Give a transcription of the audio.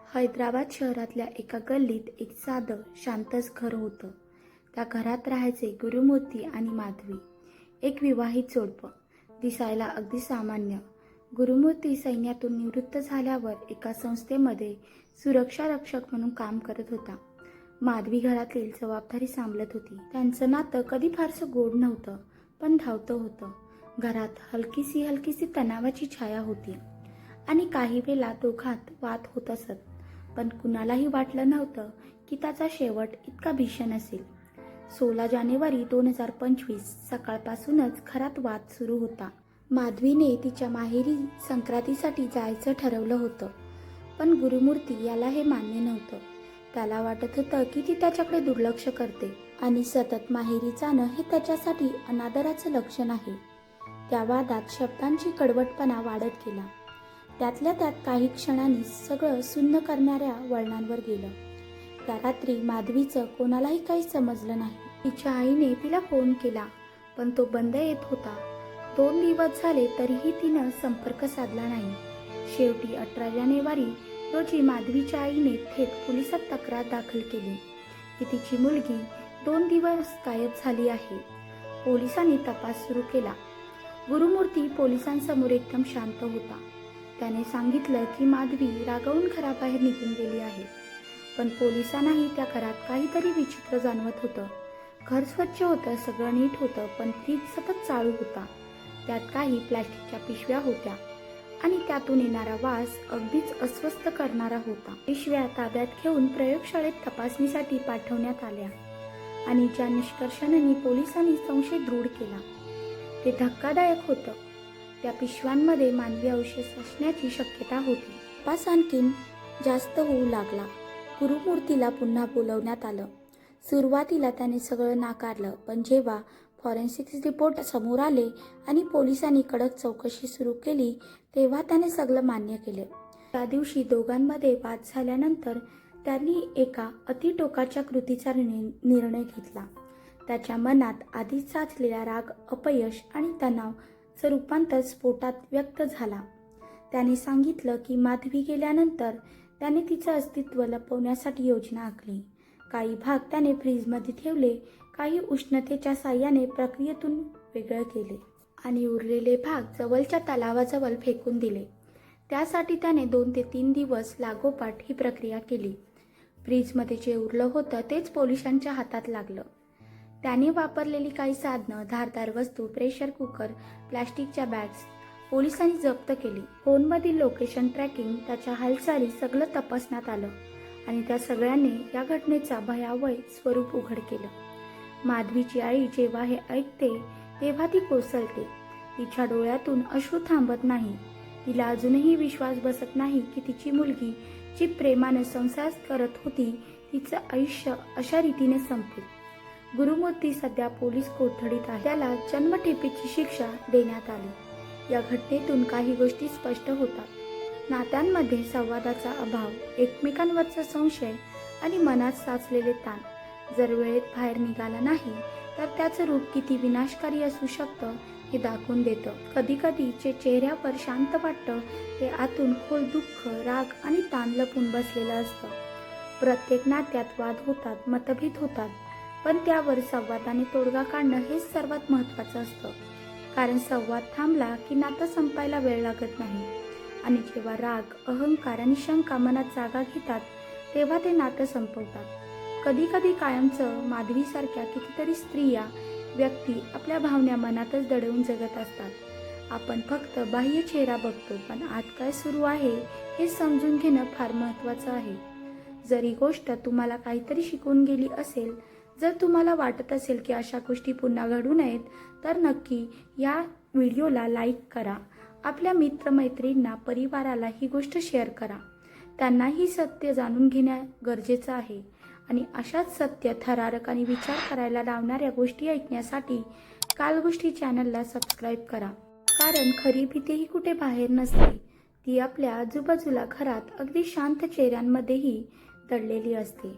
हैदराबाद शहरातल्या एका गल्लीत एक साधं शांतच घर होतं. त्या घरात राहायचे गुरुमूर्ती आणि माधवी, एक विवाहित जोडपं. दिसायला अगदी सामान्य. गुरुमूर्ती सैन्यातून निवृत्त झाल्यावर एका संस्थेमध्ये सुरक्षा रक्षक म्हणून काम करत होता. माधवी घरातील जबाबदारी सांभाळत होती. त्यांचं नातं कधी फारसं गोड नव्हतं, पण धावतं होतं. घरात हलकीसी तणावाची छाया होती आणि काही वेळा दोघांत वाद होत असत, पण कुणालाही वाटलं नव्हतं की त्याचा शेवट इतका भीषण असेल. 16 जानेवारी 2025 सकाळपासूनच घरात वाद सुरू होता. माधवीने तिच्या माहेरी संक्रांतीसाठी जायचं ठरवलं होतं, पण गुरुमूर्ती याला हे मान्य नव्हतं. त्याला वाटत होतं की ती त्याच्याकडे दुर्लक्ष करते आणि सतत माहेरी जाणं हे त्याच्यासाठी अनादराचं लक्षण आहे. त्या वादात शब्दांची कडवटपणा वाढत गेला. त्यातल्या त्यात काही क्षणांनी सगळं सुन्न करणाऱ्या वळणांवर गेलं. त्या रात्री माधवीचं कोणालाही काही समजलं नाही. तिच्या आईने तिला फोन केला, पण तो बंद येत होता. 2 दिवस झाले तरीही तिनं संपर्क साधला नाही. शेवटी 18 जानेवारी रोजी माधवीच्या आईने थेट पोलिसात तक्रार दाखल केली की तिची मुलगी 2 दिवस गायब झाली आहे. पोलिसांनी तपास सुरू केला. गुरुमूर्ती पोलिसांसमोर एकदम शांत होता. त्याने सांगितलं की माधवी रागावून घराबाहेर निघून गेली आहे, पण पोलिसांनाही त्या घरात काहीतरी विचित्र जाणवत होतं. घर स्वच्छ होतं, सगळं नीट होतं, पण फ्रीज सतत चालू होता. त्यात काही प्लॅस्टिकच्या पिशव्या होत्या आणि त्यातून येणारा वास अगदीच अस्वस्थ करणारा होता. पिशव्या ताब्यात घेऊन प्रयोगशाळेत तपासणीसाठी पाठवण्यात आल्या आणि ज्या निष्कर्षांनी पोलिसांनी संशय दृढ केला ते धक्कादायक होतं. त्या पिशव्यांमध्ये मानवी अवशेष असण्याची शक्यता होती. तपास आणखीन जास्त होऊ लागला. गुरुमूर्तीला पुन्हा बोलवण्यात आलं. सुरुवातीला त्याने सगळं नाकारलं, पण जेव्हा फॉरेन्सिक रिपोर्ट समोर आले आणि पोलिसांनी कडक चौकशी सुरू केली, तेव्हा त्याने सगळं मान्य केलं. त्या दिवशी दोघांमध्ये वाद झाल्यानंतर त्यांनी एका अतिटोकाच्या कृतीचा निर्णय घेतला. त्याच्या मनात आधीच साचलेला राग, अपयश आणि तणाव चं रूपांतर स्फोटात व्यक्त झाला. त्याने सांगितलं की माधवी गेल्यानंतर त्याने तिचं अस्तित्व लपवण्यासाठी योजना आखली. काही भाग त्याने फ्रीजमध्ये ठेवले, काही उष्णतेच्या साह्याने प्रक्रियेतून वेगळे केले आणि उरलेले भाग जवळच्या तलावाजवळ फेकून दिले. त्यासाठी त्याने 2 ते 3 दिवस लागोपाठ ही प्रक्रिया केली. फ्रीजमध्ये जे उरलं होतं तेच पोलिसांच्या हातात लागलं. त्याने वापरलेली काही साधनं, धारदार वस्तू, प्रेशर कुकर, प्लॅस्टिकच्या बॅग्स पोलिसांनी जप्त केली. फोनमधील लोकेशन ट्रॅकिंग, त्याच्या हालचाली सगळं तपासण्यात आलं आणि त्या सगळ्यांनी या घटनेचा भयावह स्वरूप उघड केलं. माधवीची आई जेव्हा हे ऐकते तेव्हा ती कोसळते. तिच्या डोळ्यातून अश्रू थांबत नाही. तिला अजूनही विश्वास बसत नाही की तिची मुलगी जी प्रेमानं संसार करत होती, तिचं आयुष्य अशा रीतीने संपेल. गुरुमूर्ती सध्या पोलीस कोठडीत आहे. त्याला जन्मठेपेची शिक्षा देण्यात आली. या घटनेतून काही गोष्टी स्पष्ट होतात. नात्यांमध्ये संवादाचा अभाव, एकमेकांवरचा संशय आणि मनात साचलेले ताण जर वेळेत बाहेर निघाला नाही तर त्याचं रूप किती विनाशकारी असू शकतं हे दाखवून देतं. कधीकधी जे चेहऱ्यावर शांत वाटतं ते आतून खोल दुःख, राग आणि ताण लपून बसलेलं असतं. प्रत्येक नात्यात वाद होतात, मतभेद होतात, पण त्यावर संवादाने तोडगा काढणं हेच सर्वात महत्त्वाचं असतं. कारण संवाद थांबला की नातं संपायला वेळ लागत नाही आणि जेव्हा राग, अहंकार आणि शंका मनात जागा घेतात तेव्हा ते नातं संपवतात. कधीकधी कायमचं माधवीसारख्या कितीतरी स्त्रिया, व्यक्ती आपल्या भावना मनातच दडवून जगत असतात. आपण फक्त बाह्य चेहरा बघतो, पण आत काय सुरू आहे हे समजून घेणं फार महत्त्वाचं आहे. जर ही गोष्ट तुम्हाला काहीतरी शिकवून गेली असेल, जर तुम्हाला वाटत असेल की अशा गोष्टी पुन्हा घडू नयेत, तर नक्की या व्हिडिओला लाईक करा. आपल्या मित्रमैत्रिणींना, परिवाराला ही गोष्ट शेअर करा. त्यांनाही सत्य जाणून घेणं गरजेचं आहे आणि अशाच सत्य, थरारक आणि विचार करायला लावणाऱ्या गोष्टी ऐकण्यासाठी कालगोष्टी चॅनलला सबस्क्राईब करा. कारण खरी भीतीही कुठे बाहेर नसते, ती आपल्या आजूबाजूला, घरात, अगदी शांत चेहऱ्यांमध्येही दडलेली असते.